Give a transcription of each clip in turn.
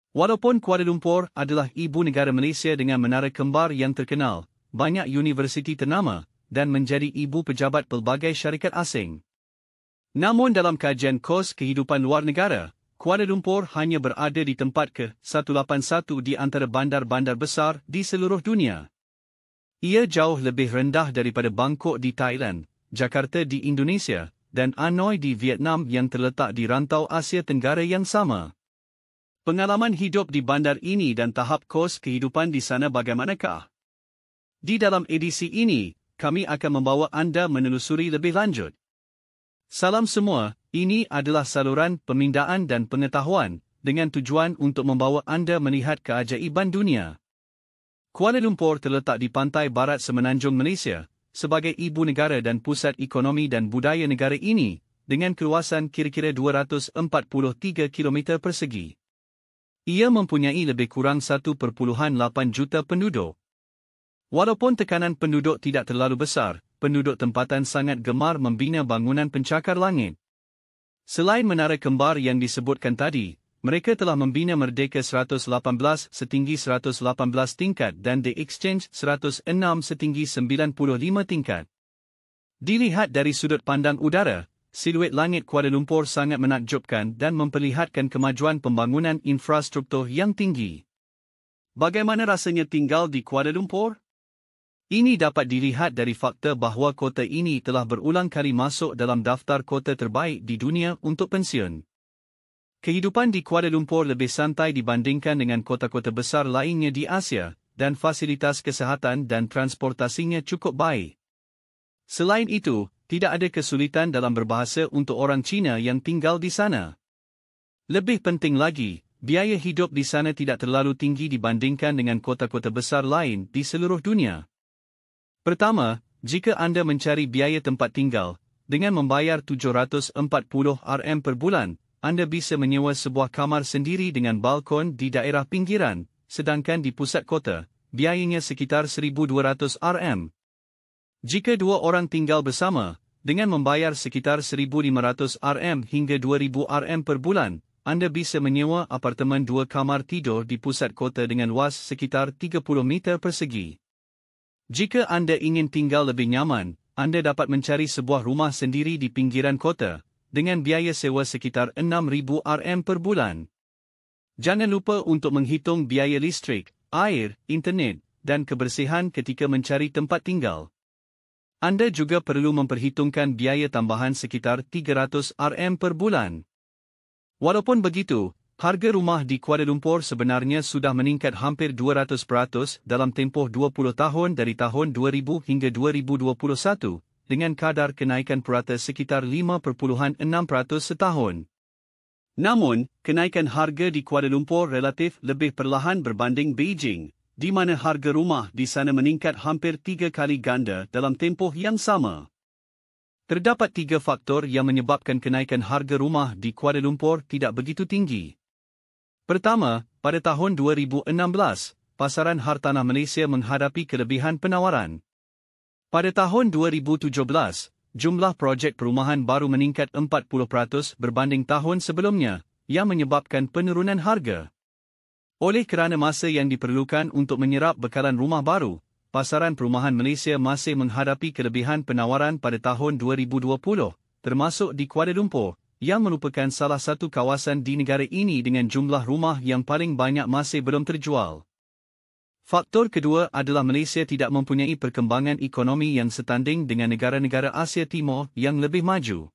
Walaupun Kuala Lumpur adalah ibu negara Malaysia dengan menara kembar yang terkenal, banyak universiti ternama, dan menjadi ibu pejabat pelbagai syarikat asing. Namun dalam kajian kos kehidupan luar negara, Kuala Lumpur hanya berada di tempat ke-181 di antara bandar-bandar besar di seluruh dunia. Ia jauh lebih rendah daripada Bangkok di Thailand, Jakarta di Indonesia, dan Hanoi di Vietnam yang terletak di rantau Asia Tenggara yang sama. Pengalaman hidup di bandar ini dan tahap kos kehidupan di sana bagaimanakah? Di dalam edisi ini, kami akan membawa anda menelusuri lebih lanjut. Salam semua, ini adalah saluran pemindaan dan pengetahuan, dengan tujuan untuk membawa anda melihat keajaiban dunia. Kuala Lumpur terletak di pantai barat semenanjung Malaysia, sebagai ibu negara dan pusat ekonomi dan budaya negara ini, dengan keluasan kira-kira 243 km persegi. Ia mempunyai lebih kurang 1.8 juta penduduk. Walaupun tekanan penduduk tidak terlalu besar, penduduk tempatan sangat gemar membina bangunan pencakar langit. Selain menara kembar yang disebutkan tadi, mereka telah membina Merdeka 118 setinggi 118 tingkat dan The Exchange 106 setinggi 95 tingkat. Dilihat dari sudut pandang udara, siluet langit Kuala Lumpur sangat menakjubkan dan memperlihatkan kemajuan pembangunan infrastruktur yang tinggi. Bagaimana rasanya tinggal di Kuala Lumpur? Ini dapat dilihat dari fakta bahawa kota ini telah berulang kali masuk dalam daftar kota terbaik di dunia untuk pensiun. Kehidupan di Kuala Lumpur lebih santai dibandingkan dengan kota-kota besar lainnya di Asia, dan fasilitas kesihatan dan transportasinya cukup baik. Selain itu, tidak ada kesulitan dalam berbahasa untuk orang Cina yang tinggal di sana. Lebih penting lagi, biaya hidup di sana tidak terlalu tinggi dibandingkan dengan kota-kota besar lain di seluruh dunia. Pertama, jika anda mencari biaya tempat tinggal, dengan membayar 740 RM per bulan, anda bisa menyewa sebuah kamar sendiri dengan balkon di daerah pinggiran, sedangkan di pusat kota, biayanya sekitar 1,200 RM. Jika dua orang tinggal bersama, dengan membayar sekitar 1,500 RM hingga 2,000 RM per bulan, anda bisa menyewa apartemen 2 kamar tidur di pusat kota dengan luas sekitar 30 meter persegi. Jika anda ingin tinggal lebih nyaman, anda dapat mencari sebuah rumah sendiri di pinggiran kota, dengan biaya sewa sekitar 6,000 RM per bulan. Jangan lupa untuk menghitung biaya listrik, air, internet, dan kebersihan ketika mencari tempat tinggal. Anda juga perlu memperhitungkan biaya tambahan sekitar 300 RM per bulan. Walaupun begitu, harga rumah di Kuala Lumpur sebenarnya sudah meningkat hampir 200% dalam tempoh 20 tahun dari tahun 2000 hingga 2021, dengan kadar kenaikan purata sekitar 5.6% setahun. Namun, kenaikan harga di Kuala Lumpur relatif lebih perlahan berbanding Beijing, di mana harga rumah di sana meningkat hampir 3 kali ganda dalam tempoh yang sama. Terdapat 3 faktor yang menyebabkan kenaikan harga rumah di Kuala Lumpur tidak begitu tinggi. Pertama, pada tahun 2016, pasaran hartanah Malaysia menghadapi kelebihan penawaran. Pada tahun 2017, jumlah projek perumahan baru meningkat 40% berbanding tahun sebelumnya, yang menyebabkan penurunan harga. Oleh kerana masa yang diperlukan untuk menyerap bekalan rumah baru, pasaran perumahan Malaysia masih menghadapi kelebihan penawaran pada tahun 2020, termasuk di Kuala Lumpur, yang merupakan salah satu kawasan di negara ini dengan jumlah rumah yang paling banyak masih belum terjual. Faktor kedua adalah Malaysia tidak mempunyai perkembangan ekonomi yang setanding dengan negara-negara Asia Timur yang lebih maju.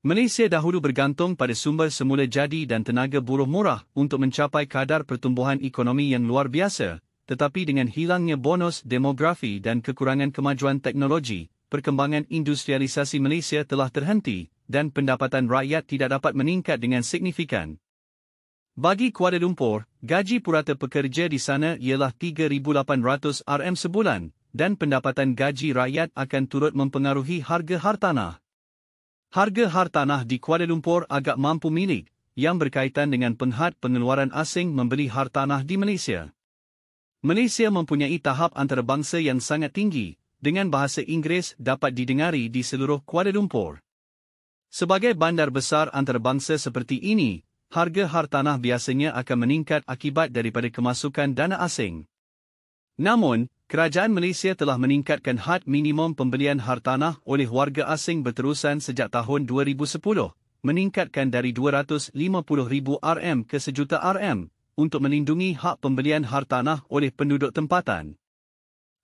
Malaysia dahulu bergantung pada sumber semula jadi dan tenaga buruh murah untuk mencapai kadar pertumbuhan ekonomi yang luar biasa, tetapi dengan hilangnya bonus demografi dan kekurangan kemajuan teknologi, perkembangan industrialisasi Malaysia telah terhenti, dan pendapatan rakyat tidak dapat meningkat dengan signifikan. Bagi Kuala Lumpur, gaji purata pekerja di sana ialah 3,800 RM sebulan, dan pendapatan gaji rakyat akan turut mempengaruhi harga hartanah. Harga hartanah di Kuala Lumpur agak mampu milik, yang berkaitan dengan penghad pengeluaran asing membeli hartanah di Malaysia. Malaysia mempunyai tahap antarabangsa yang sangat tinggi, dengan bahasa Inggeris dapat didengari di seluruh Kuala Lumpur. Sebagai bandar besar antarabangsa seperti ini, harga hartanah biasanya akan meningkat akibat daripada kemasukan dana asing. Namun, kerajaan Malaysia telah meningkatkan had minimum pembelian hartanah oleh warga asing berterusan sejak tahun 2010, meningkatkan dari 250,000 RM ke sejuta RM, untuk melindungi hak pembelian hartanah oleh penduduk tempatan.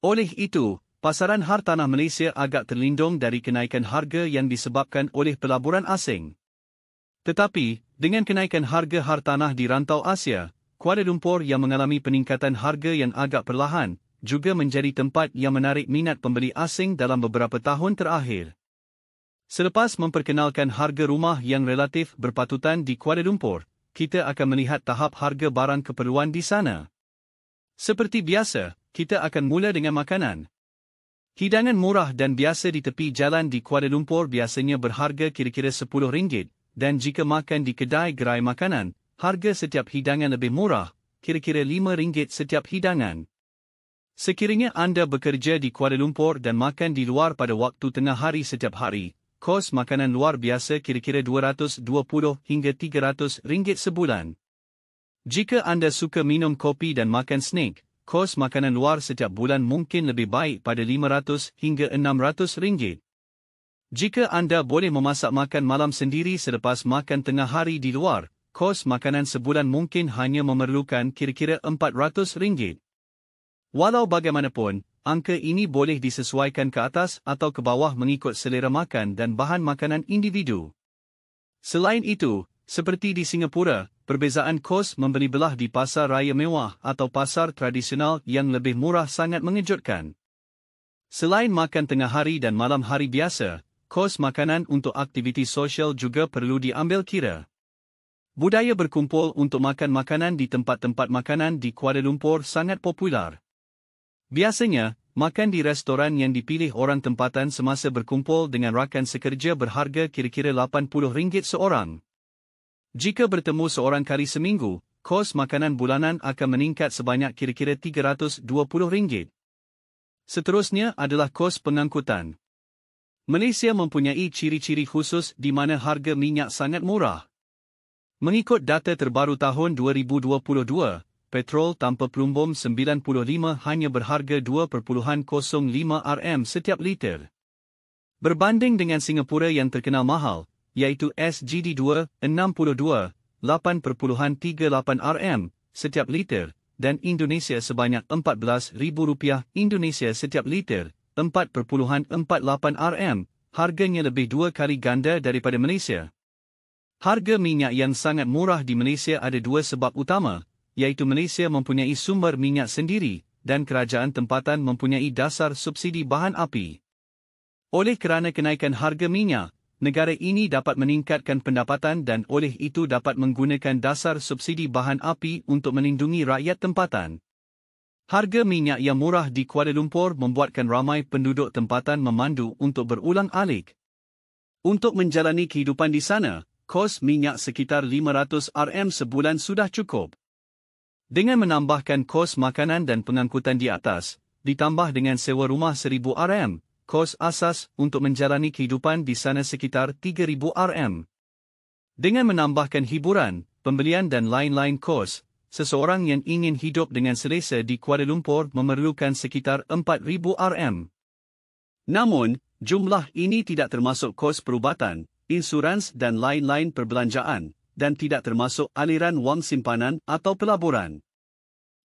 Oleh itu, pasaran hartanah Malaysia agak terlindung dari kenaikan harga yang disebabkan oleh pelaburan asing. Tetapi, dengan kenaikan harga hartanah di rantau Asia, Kuala Lumpur yang mengalami peningkatan harga yang agak perlahan, juga menjadi tempat yang menarik minat pembeli asing dalam beberapa tahun terakhir. Selepas memperkenalkan harga rumah yang relatif berpatutan di Kuala Lumpur, kita akan melihat tahap harga barang keperluan di sana. Seperti biasa, kita akan mula dengan makanan. Hidangan murah dan biasa di tepi jalan di Kuala Lumpur biasanya berharga kira-kira RM10, dan jika makan di kedai gerai makanan, harga setiap hidangan lebih murah, kira-kira RM5 setiap hidangan. Sekiranya anda bekerja di Kuala Lumpur dan makan di luar pada waktu tengah hari setiap hari, kos makanan luar biasa kira-kira RM220 hingga RM300 sebulan. Jika anda suka minum kopi dan makan snack, kos makanan luar setiap bulan mungkin lebih baik pada RM500 hingga RM600. Jika anda boleh memasak makan malam sendiri selepas makan tengah hari di luar, kos makanan sebulan mungkin hanya memerlukan kira-kira RM400. Walau bagaimanapun, angka ini boleh disesuaikan ke atas atau ke bawah mengikut selera makan dan bahan makanan individu. Selain itu, seperti di Singapura, perbezaan kos membeli belah di pasar raya mewah atau pasar tradisional yang lebih murah sangat mengejutkan. Selain makan tengah hari dan malam hari biasa, kos makanan untuk aktiviti sosial juga perlu diambil kira. Budaya berkumpul untuk makan makanan di tempat-tempat makanan di Kuala Lumpur sangat popular. Biasanya, makan di restoran yang dipilih orang tempatan semasa berkumpul dengan rakan sekerja berharga kira-kira RM80 seorang. Jika bertemu seorang kali seminggu, kos makanan bulanan akan meningkat sebanyak kira-kira RM320. Seterusnya adalah kos pengangkutan. Malaysia mempunyai ciri-ciri khusus di mana harga minyak sangat murah. Mengikut data terbaru tahun 2022, petrol tanpa pelumbung 95 hanya berharga 2.05 RM setiap liter. Berbanding dengan Singapura yang terkenal mahal, iaitu SGD 2.62, 8.38 RM setiap liter, dan Indonesia sebanyak RM14,000 Indonesia setiap liter, 4.48 RM, harganya lebih 2 kali ganda daripada Malaysia. Harga minyak yang sangat murah di Malaysia ada dua sebab utama, iaitu Malaysia mempunyai sumber minyak sendiri, dan kerajaan tempatan mempunyai dasar subsidi bahan api. Oleh kerana kenaikan harga minyak, negara ini dapat meningkatkan pendapatan dan oleh itu dapat menggunakan dasar subsidi bahan api untuk melindungi rakyat tempatan. Harga minyak yang murah di Kuala Lumpur membuatkan ramai penduduk tempatan memandu untuk berulang-alik. Untuk menjalani kehidupan di sana, kos minyak sekitar RM500 sebulan sudah cukup. Dengan menambahkan kos makanan dan pengangkutan di atas, ditambah dengan sewa rumah RM1,000, kos asas untuk menjalani kehidupan di sana sekitar RM3,000. Dengan menambahkan hiburan, pembelian dan lain-lain kos, seseorang yang ingin hidup dengan selesa di Kuala Lumpur memerlukan sekitar RM4,000. Namun, jumlah ini tidak termasuk kos perubatan, insurans dan lain-lain perbelanjaan, dan tidak termasuk aliran wang simpanan atau pelaburan.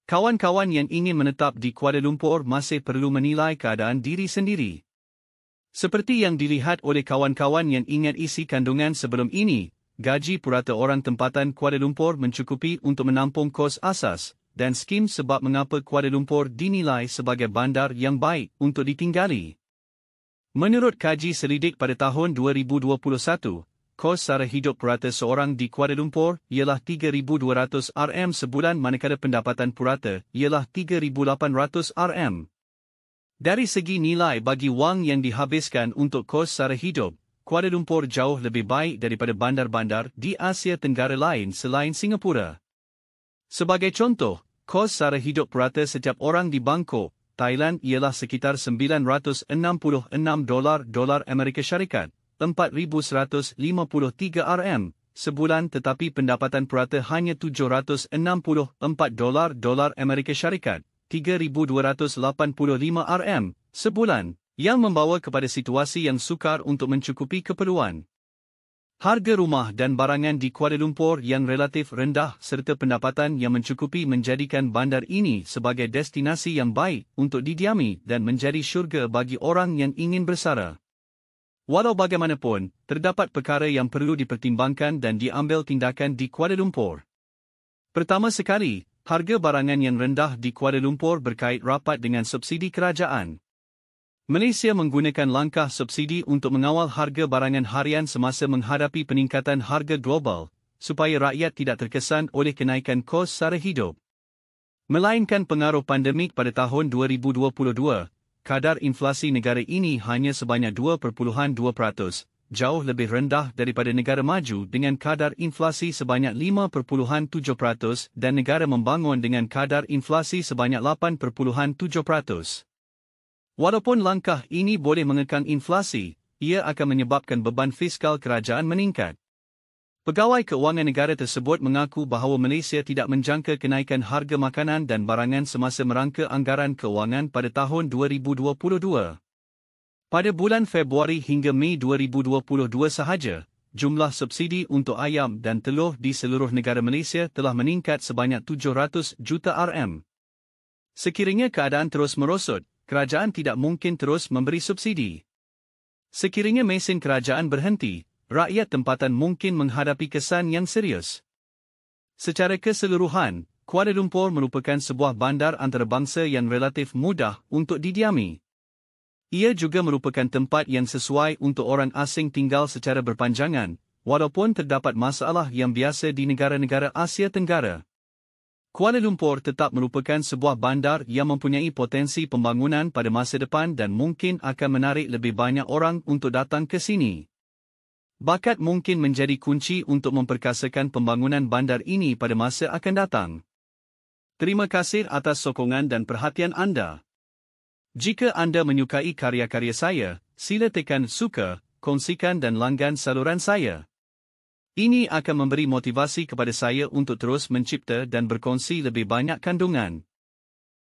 Kawan-kawan yang ingin menetap di Kuala Lumpur masih perlu menilai keadaan diri sendiri. Seperti yang dilihat oleh kawan-kawan yang ingat isi kandungan sebelum ini, gaji purata orang tempatan Kuala Lumpur mencukupi untuk menampung kos asas, dan skim sebab mengapa Kuala Lumpur dinilai sebagai bandar yang baik untuk ditinggali. Menurut kaji selidik pada tahun 2021, kos sara hidup purata seorang di Kuala Lumpur ialah RM3,200 sebulan manakala pendapatan purata ialah RM3,800. Dari segi nilai bagi wang yang dihabiskan untuk kos sara hidup, Kuala Lumpur jauh lebih baik daripada bandar-bandar di Asia Tenggara lain selain Singapura. Sebagai contoh, kos sara hidup purata setiap orang di Bangkok, Thailand ialah sekitar $966 dolar Amerika Syarikat, RM4,153, sebulan tetapi pendapatan purata hanya $764 dolar Amerika Syarikat, 3,285 RM, sebulan, yang membawa kepada situasi yang sukar untuk mencukupi keperluan. Harga rumah dan barangan di Kuala Lumpur yang relatif rendah serta pendapatan yang mencukupi menjadikan bandar ini sebagai destinasi yang baik untuk didiami dan menjadi syurga bagi orang yang ingin bersara. Walau bagaimanapun, terdapat perkara yang perlu dipertimbangkan dan diambil tindakan di Kuala Lumpur. Pertama sekali, harga barangan yang rendah di Kuala Lumpur berkait rapat dengan subsidi kerajaan. Malaysia menggunakan langkah subsidi untuk mengawal harga barangan harian semasa menghadapi peningkatan harga global, supaya rakyat tidak terkesan oleh kenaikan kos sara hidup. Melainkan pengaruh pandemik pada tahun 2022, kadar inflasi negara ini hanya sebanyak 2.2%, jauh lebih rendah daripada negara maju dengan kadar inflasi sebanyak 5.7% dan negara membangun dengan kadar inflasi sebanyak 8.7%. Walaupun langkah ini boleh mengekang inflasi, ia akan menyebabkan beban fiskal kerajaan meningkat. Pegawai Keuangan Negara tersebut mengaku bahawa Malaysia tidak menjangka kenaikan harga makanan dan barangan semasa merangka anggaran keuangan pada tahun 2022. Pada bulan Februari hingga Mei 2022 sahaja, jumlah subsidi untuk ayam dan telur di seluruh negara Malaysia telah meningkat sebanyak 700 juta RM. Sekiranya keadaan terus merosot, kerajaan tidak mungkin terus memberi subsidi. Sekiranya mesin kerajaan berhenti, rakyat tempatan mungkin menghadapi kesan yang serius. Secara keseluruhan, Kuala Lumpur merupakan sebuah bandar antarabangsa yang relatif mudah untuk didiami. Ia juga merupakan tempat yang sesuai untuk orang asing tinggal secara berpanjangan, walaupun terdapat masalah yang biasa di negara-negara Asia Tenggara. Kuala Lumpur tetap merupakan sebuah bandar yang mempunyai potensi pembangunan pada masa depan dan mungkin akan menarik lebih banyak orang untuk datang ke sini. Bakat mungkin menjadi kunci untuk memperkasakan pembangunan bandar ini pada masa akan datang. Terima kasih atas sokongan dan perhatian anda. Jika anda menyukai karya-karya saya, sila tekan suka, kongsikan dan langgan saluran saya. Ini akan memberi motivasi kepada saya untuk terus mencipta dan berkongsi lebih banyak kandungan.